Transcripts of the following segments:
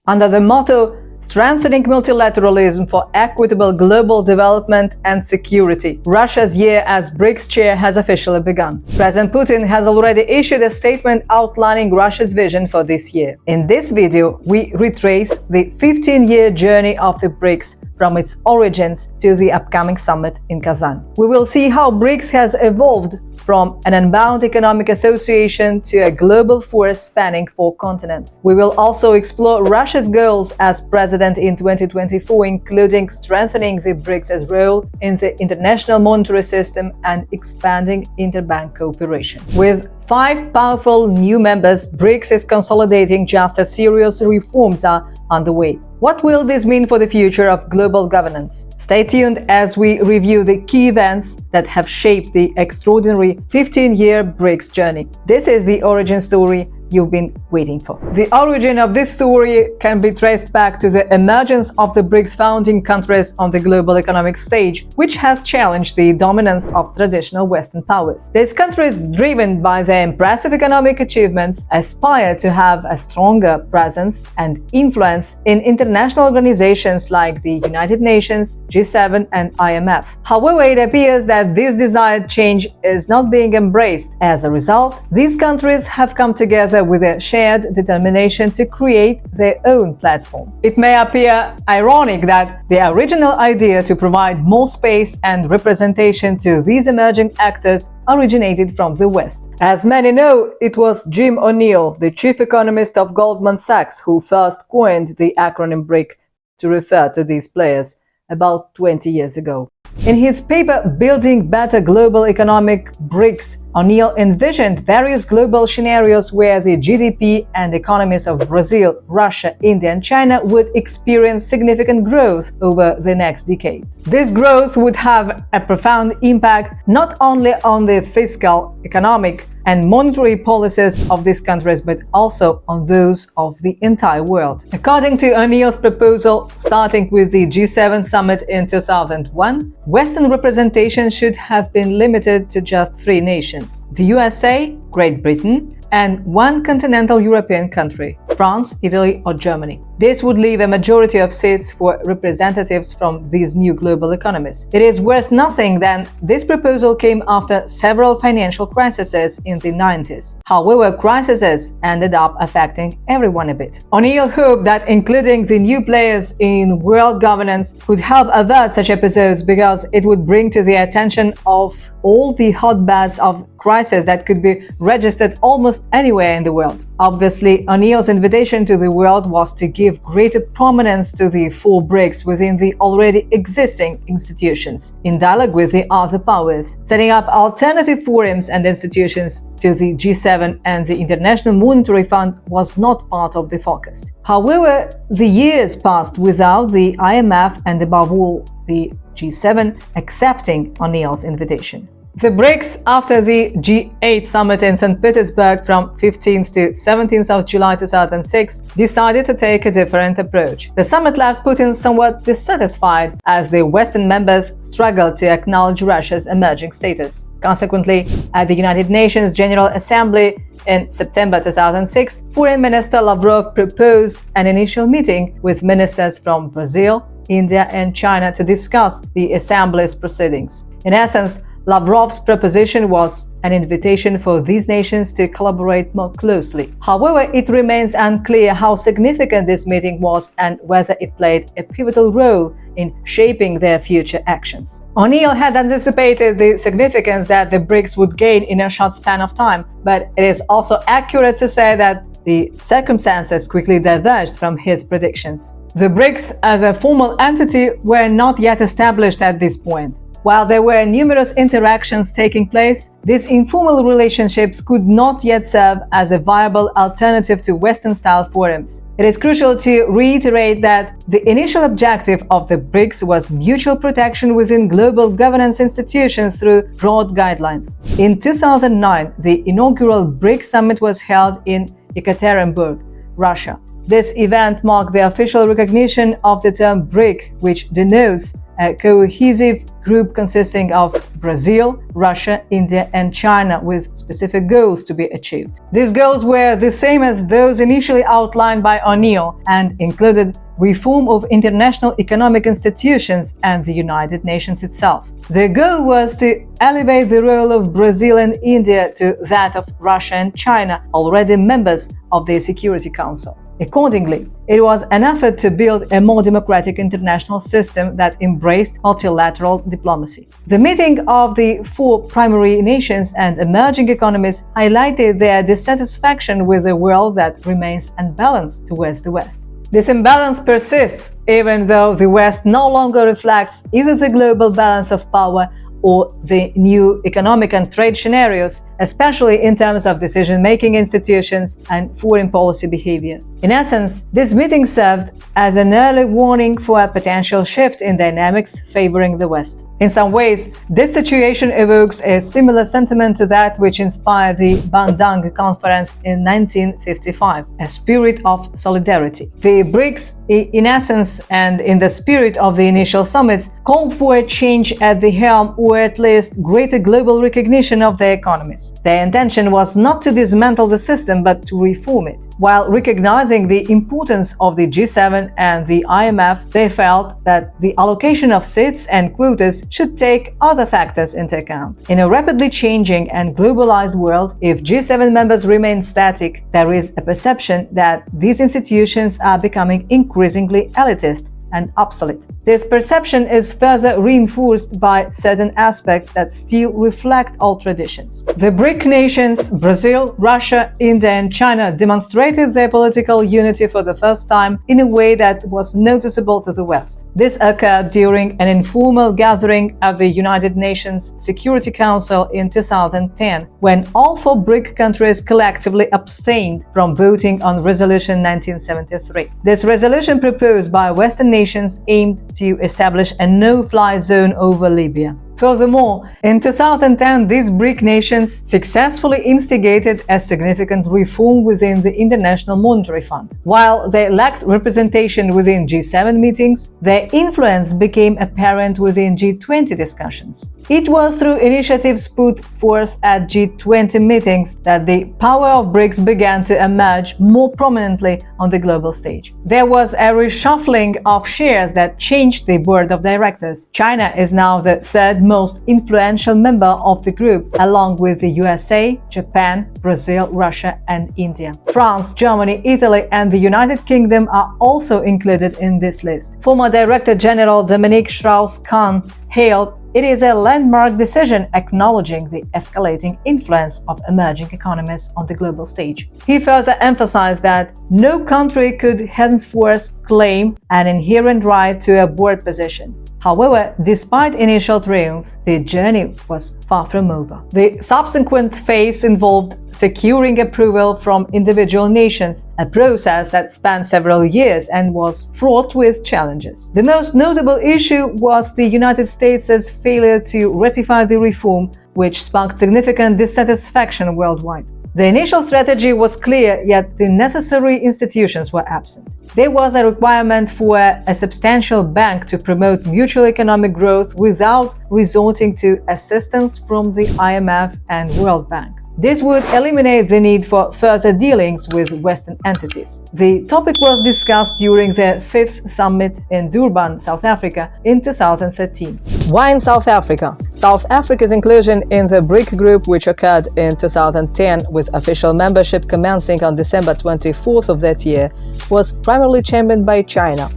under the motto Strengthening Multilateralism for Equitable Global Development and Security. Russia's year as BRICS chair has officially begun. President Putin has already issued a statement outlining Russia's vision for this year. In this video, we retrace the 15-year journey of the BRICS from its origins to the upcoming summit in Kazan. We will see how BRICS has evolved from an unbound economic association to a global force spanning 4 continents. We will also explore Russia's goals as president in 2024, including strengthening the BRICS' role in the international monetary system and expanding interbank cooperation. With 5 powerful new members, BRICS is consolidating just as serious reforms are underway. What will this mean for the future of global governance? Stay tuned as we review the key events that have shaped the extraordinary 15-year BRICS journey. This is the origin story you've been waiting for. The origin of this story can be traced back to the emergence of the BRICS founding countries on the global economic stage, which has challenged the dominance of traditional Western powers. These countries, driven by their impressive economic achievements, aspire to have a stronger presence and influence in international organizations like the United Nations, G7 and IMF. However, it appears that this desired change is not being embraced. As a result, these countries have come together with a shared determination to create their own platform. It may appear ironic that the original idea to provide more space and representation to these emerging actors originated from the West. As many know, it was Jim O'Neill, the chief economist of Goldman Sachs, who first coined the acronym BRIC to refer to these players about 20 years ago. In his paper Building Better Global Economic BRICS, O'Neill envisioned various global scenarios where the GDP and economies of Brazil, Russia, India and China would experience significant growth over the next decades. This growth would have a profound impact not only on the fiscal, economic and monetary policies of these countries, but also on those of the entire world. According to O'Neill's proposal, starting with the G7 summit in 2001, Western representation should have been limited to just 3 nations: the USA, Great Britain, and 1 continental European country, France, Italy or Germany. This would leave a majority of seats for representatives from these new global economies. It is worth noting that this proposal came after several financial crises in the 90s. However, crises ended up affecting everyone a bit. O'Neill hoped that including the new players in world governance could help avert such episodes because it would bring to the attention of all the hotbeds of crisis that could be registered almost anywhere in the world. Obviously, O'Neill's invitation to the world was to give greater prominence to the 4 BRICS within the already existing institutions, in dialogue with the other powers. Setting up alternative forums and institutions to the G7 and the International Monetary Fund was not part of the focus. However, the years passed without the IMF and above all the G7 accepting O'Neill's invitation. The BRICS, after the G8 summit in St. Petersburg from 15th to 17th of July 2006, decided to take a different approach. The summit left Putin somewhat dissatisfied as the Western members struggled to acknowledge Russia's emerging status. Consequently, at the United Nations General Assembly in September 2006, Foreign Minister Lavrov proposed an initial meeting with ministers from Brazil, India and China to discuss the Assembly's proceedings. In essence, Lavrov's proposition was an invitation for these nations to collaborate more closely. However, it remains unclear how significant this meeting was and whether it played a pivotal role in shaping their future actions. O'Neill had anticipated the significance that the BRICS would gain in a short span of time, but it is also accurate to say that the circumstances quickly diverged from his predictions. The BRICS as a formal entity were not yet established at this point. While there were numerous interactions taking place, these informal relationships could not yet serve as a viable alternative to Western-style forums. It is crucial to reiterate that the initial objective of the BRICS was mutual protection within global governance institutions through broad guidelines. In 2009, the inaugural BRICS Summit was held in Yekaterinburg, Russia. This event marked the official recognition of the term BRIC, which denotes a cohesive group consisting of Brazil, Russia, India, and China, with specific goals to be achieved. These goals were the same as those initially outlined by O'Neill and included reform of international economic institutions and the United Nations itself. The goal was to elevate the role of Brazil and India to that of Russia and China, already members of the Security Council. Accordingly, it was an effort to build a more democratic international system that embraced multilateral diplomacy. The meeting of the four primary nations and emerging economies highlighted their dissatisfaction with a world that remains unbalanced towards the West. This imbalance persists even though the West no longer reflects either the global balance of power or the new economic and trade scenarios, especially in terms of decision-making institutions and foreign policy behavior. In essence, this meeting served as an early warning for a potential shift in dynamics favoring the West. In some ways, this situation evokes a similar sentiment to that which inspired the Bandung Conference in 1955, a spirit of solidarity. The BRICS, in essence and in the spirit of the initial summits, called for a change at the helm or at least greater global recognition of their economies. Their intention was not to dismantle the system but to reform it. While recognizing the importance of the G7 and the IMF, they felt that the allocation of seats and quotas should take other factors into account. In a rapidly changing and globalized world, if G7 members remain static, there is a perception that these institutions are becoming increasingly elitist and obsolete. This perception is further reinforced by certain aspects that still reflect old traditions. The BRIC nations, Brazil, Russia, India, and China, demonstrated their political unity for the first time in a way that was noticeable to the West. This occurred during an informal gathering of the United Nations Security Council in 2010, when all four BRIC countries collectively abstained from voting on Resolution 1973. This resolution proposed by Western nations aimed to establish a no-fly zone over Libya. Furthermore, in 2010, these BRIC nations successfully instigated a significant reform within the International Monetary Fund. While they lacked representation within G7 meetings, their influence became apparent within G20 discussions. It was through initiatives put forth at G20 meetings that the power of BRICS began to emerge more prominently on the global stage. There was a reshuffling of shares that changed the board of directors. China is now the third most influential member of the group, along with the USA, Japan, Brazil, Russia, and India. France, Germany, Italy, and the United Kingdom are also included in this list. Former Director General Dominique Strauss-Kahn hailed it is a landmark decision acknowledging the escalating influence of emerging economies on the global stage. He further emphasized that no country could henceforth claim an inherent right to a board position. However, despite initial triumph, the journey was far from over. The subsequent phase involved securing approval from individual nations, a process that spanned several years and was fraught with challenges. The most notable issue was the United States' failure to ratify the reform, which sparked significant dissatisfaction worldwide. The initial strategy was clear, yet the necessary institutions were absent. There was a requirement for a substantial bank to promote mutual economic growth without resorting to assistance from the IMF and World Bank. This would eliminate the need for further dealings with Western entities. The topic was discussed during the 5th Summit in Durban, South Africa in 2013. Why in South Africa? South Africa's inclusion in the BRIC group, which occurred in 2010 with official membership commencing on December 24th of that year, was primarily championed by China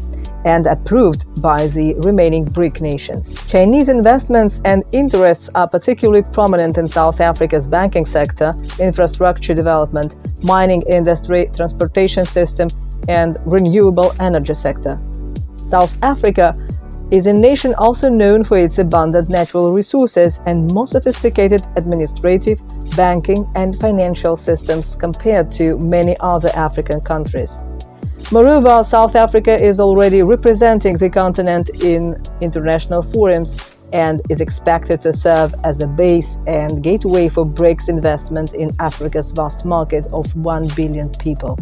and approved by the remaining BRIC nations. Chinese investments and interests are particularly prominent in South Africa's banking sector, infrastructure development, mining industry, transportation system, and renewable energy sector. South Africa is a nation also known for its abundant natural resources and more sophisticated administrative, banking, and financial systems compared to many other African countries. Moreover, South Africa is already representing the continent in international forums and is expected to serve as a base and gateway for BRICS investment in Africa's vast market of 1 billion people.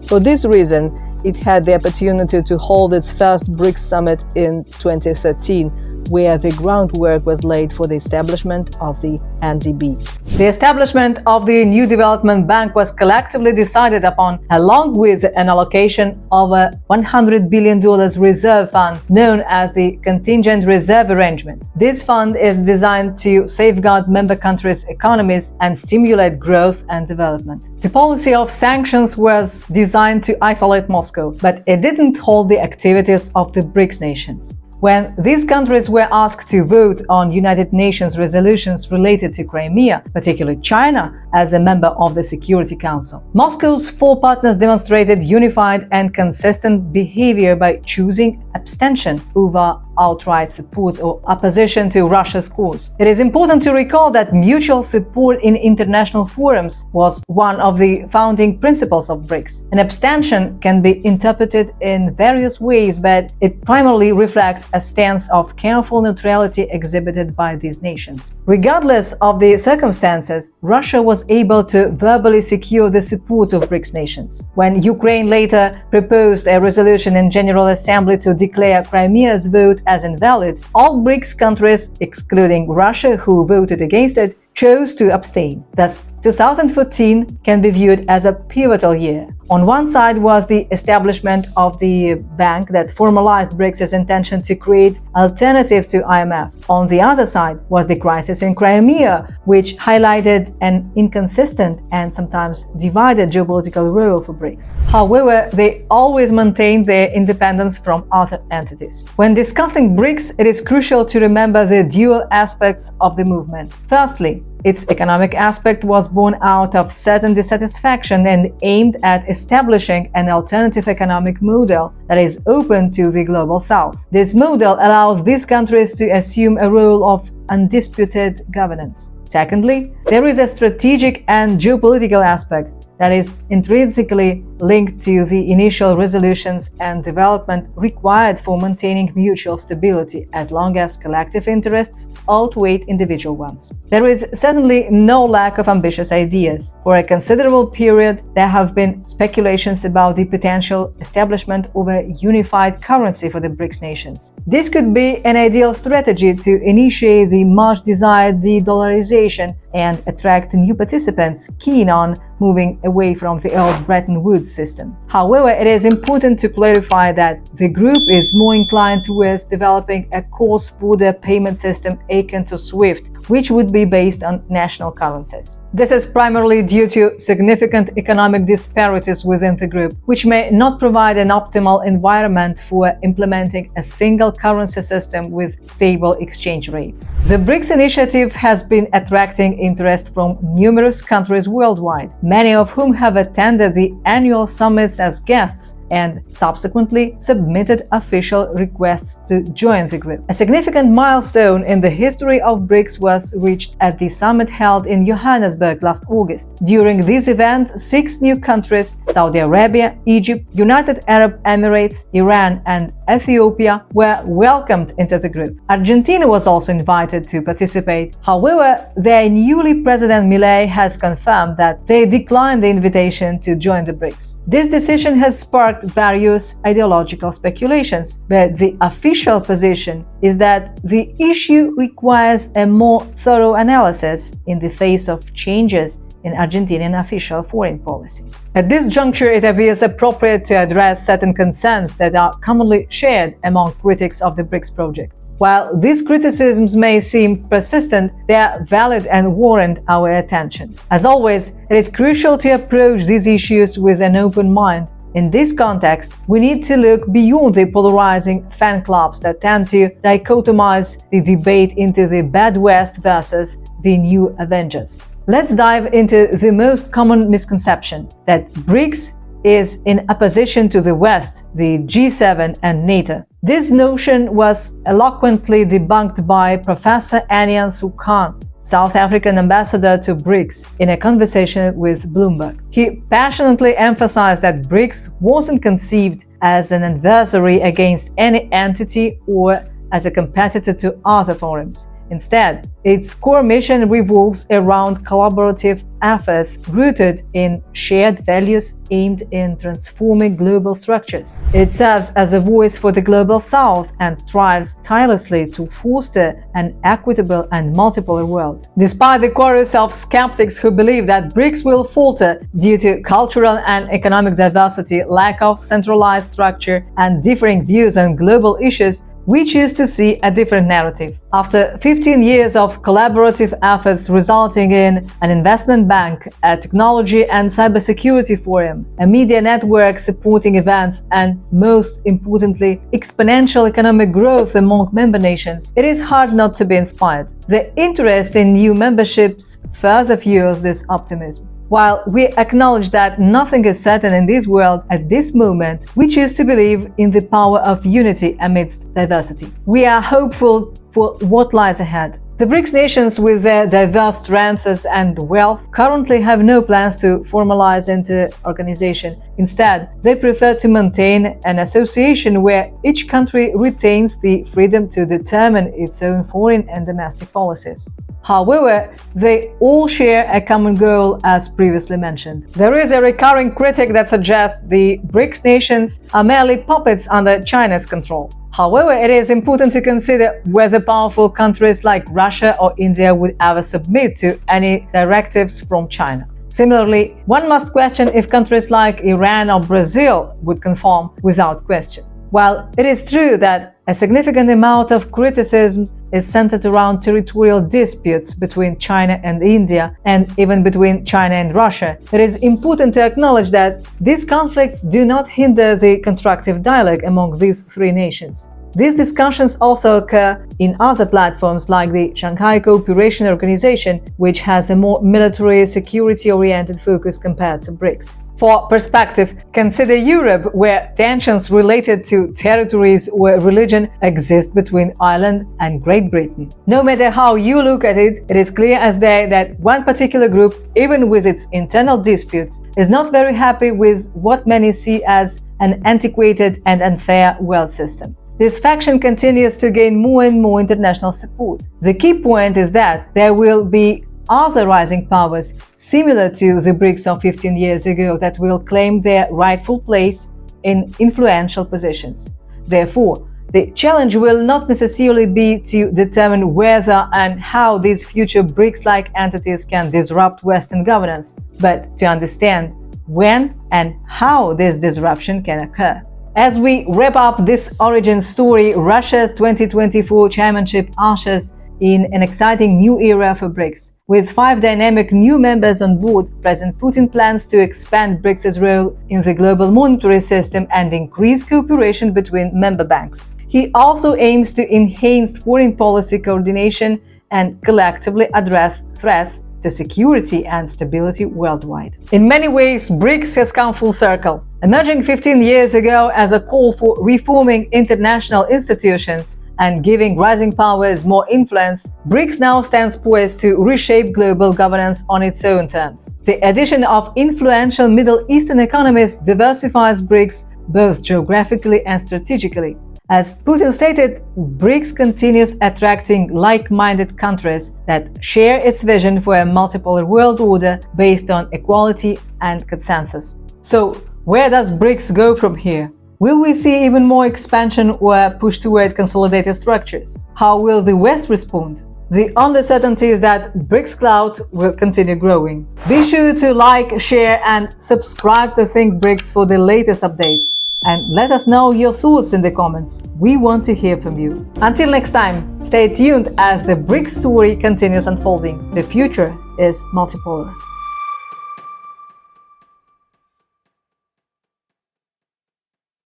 For this reason, it had the opportunity to hold its first BRICS Summit in 2013, where the groundwork was laid for the establishment of the NDB. The establishment of the new development bank was collectively decided upon, along with an allocation of a $100 billion reserve fund known as the Contingent Reserve Arrangement. This fund is designed to safeguard member countries' economies and stimulate growth and development. The policy of sanctions was designed to isolate Moscow, but it didn't hold the activities of the BRICS nations. When these countries were asked to vote on United Nations resolutions related to Crimea, particularly China as a member of the Security Council, Moscow's four partners demonstrated unified and consistent behavior by choosing abstention over outright support or opposition to Russia's course. It is important to recall that mutual support in international forums was one of the founding principles of BRICS. An abstention can be interpreted in various ways, but it primarily reflects a stance of careful neutrality exhibited by these nations. Regardless of the circumstances, Russia was able to verbally secure the support of BRICS nations. When Ukraine later proposed a resolution in General Assembly to declare Crimea's vote as invalid, all BRICS countries, excluding Russia, who voted against it, chose to abstain. Thus, 2014 can be viewed as a pivotal year. On one side was the establishment of the bank that formalized BRICS' intention to create alternatives to IMF. On the other side was the crisis in Crimea, which highlighted an inconsistent and sometimes divided geopolitical role for BRICS. However, they always maintained their independence from other entities. When discussing BRICS, it is crucial to remember the dual aspects of the movement. Firstly, its economic aspect was born out of certain dissatisfaction and aimed at establishing an alternative economic model that is open to the global south. This model allows these countries to assume a role of undisputed governance. Secondly, there is a strategic and geopolitical aspect that is intrinsically linked to the initial resolutions and development required for maintaining mutual stability as long as collective interests outweigh individual ones. There is certainly no lack of ambitious ideas. For a considerable period, there have been speculations about the potential establishment of a unified currency for the BRICS nations. This could be an ideal strategy to initiate the much-desired de-dollarization and attract new participants keen on moving away from the old Bretton Woods system. However, it is important to clarify that the group is more inclined towards developing a cross-border payment system akin to SWIFT, which would be based on national currencies. This is primarily due to significant economic disparities within the group, which may not provide an optimal environment for implementing a single currency system with stable exchange rates. The BRICS initiative has been attracting interest from numerous countries worldwide, many of whom have attended the annual summits as guests and subsequently submitted official requests to join the group. A significant milestone in the history of BRICS was reached at the summit held in Johannesburg last August. During this event, 6 new countries, Saudi Arabia, Egypt, United Arab Emirates, Iran, and Ethiopia, were welcomed into the group. Argentina was also invited to participate. However, their newly President Milei has confirmed that they declined the invitation to join the BRICS. This decision has sparked various ideological speculations, but the official position is that the issue requires a more thorough analysis in the face of changes in Argentinian official foreign policy. At this juncture, it appears appropriate to address certain concerns that are commonly shared among critics of the BRICS project. While these criticisms may seem persistent, they are valid and warrant our attention. As always, it is crucial to approach these issues with an open mind. In this context, we need to look beyond the polarizing fan clubs that tend to dichotomize the debate into the bad West versus the new Avengers. Let's dive into the most common misconception, that BRICS is in opposition to the West, the G7 and NATO. This notion was eloquently debunked by Professor Anyan Sukhan, South African ambassador to BRICS, in a conversation with Bloomberg. He passionately emphasized that BRICS wasn't conceived as an adversary against any entity or as a competitor to other forums. Instead, its core mission revolves around collaborative efforts rooted in shared values aimed in transforming global structures. It serves as a voice for the global South and strives tirelessly to foster an equitable and multipolar world. Despite the chorus of skeptics who believe that BRICS will falter due to cultural and economic diversity, lack of centralized structure, and differing views on global issues, we choose to see a different narrative. After 15 years of collaborative efforts resulting in an investment bank, a technology and cybersecurity forum, a media network supporting events, and most importantly, exponential economic growth among member nations, it is hard not to be inspired. The interest in new memberships further fuels this optimism. While we acknowledge that nothing is certain in this world at this moment, we choose to believe in the power of unity amidst diversity. We are hopeful for what lies ahead. The BRICS nations, with their diverse strengths and wealth, currently have no plans to formalize into organization. Instead, they prefer to maintain an association where each country retains the freedom to determine its own foreign and domestic policies. However, they all share a common goal, as previously mentioned. There is a recurring critic that suggests the BRICS nations are merely puppets under China's control. However, it is important to consider whether powerful countries like Russia or India would ever submit to any directives from China. Similarly, one must question if countries like Iran or Brazil would conform without question. While it is true that a significant amount of criticism is centered around territorial disputes between China and India, and even between China and Russia, it is important to acknowledge that these conflicts do not hinder the constructive dialogue among these three nations. These discussions also occur in other platforms like the Shanghai Cooperation Organization, which has a more military security-oriented focus compared to BRICS. For perspective, consider Europe, where tensions related to territories or religion exist between Ireland and Great Britain. No matter how you look at it, it is clear as day that one particular group, even with its internal disputes, is not very happy with what many see as an antiquated and unfair world system. This faction continues to gain more and more international support. The key point is that there will be other rising powers similar to the BRICS of 15 years ago that will claim their rightful place in influential positions. Therefore, the challenge will not necessarily be to determine whether and how these future BRICS-like entities can disrupt Western governance, but to understand when and how this disruption can occur. As we wrap up this origin story, Russia's 2024 chairmanship ushers in an exciting new era for BRICS. With 5 dynamic new members on board, President Putin plans to expand BRICS' role in the global monetary system and increase cooperation between member banks. He also aims to enhance foreign policy coordination and collectively address threats to security and stability worldwide. In many ways, BRICS has come full circle. Emerging 15 years ago as a call for reforming international institutions and giving rising powers more influence, BRICS now stands poised to reshape global governance on its own terms. The addition of influential Middle Eastern economies diversifies BRICS both geographically and strategically. As Putin stated, BRICS continues attracting like-minded countries that share its vision for a multipolar world order based on equality and consensus. So, where does BRICS go from here? Will we see even more expansion or push toward consolidated structures? How will the West respond? The only certainty is that BRICS clout will continue growing. Be sure to like, share, and subscribe to Think BRICS for the latest updates. And let us know your thoughts in the comments. We want to hear from you. Until next time, stay tuned as the BRICS story continues unfolding. The future is multipolar.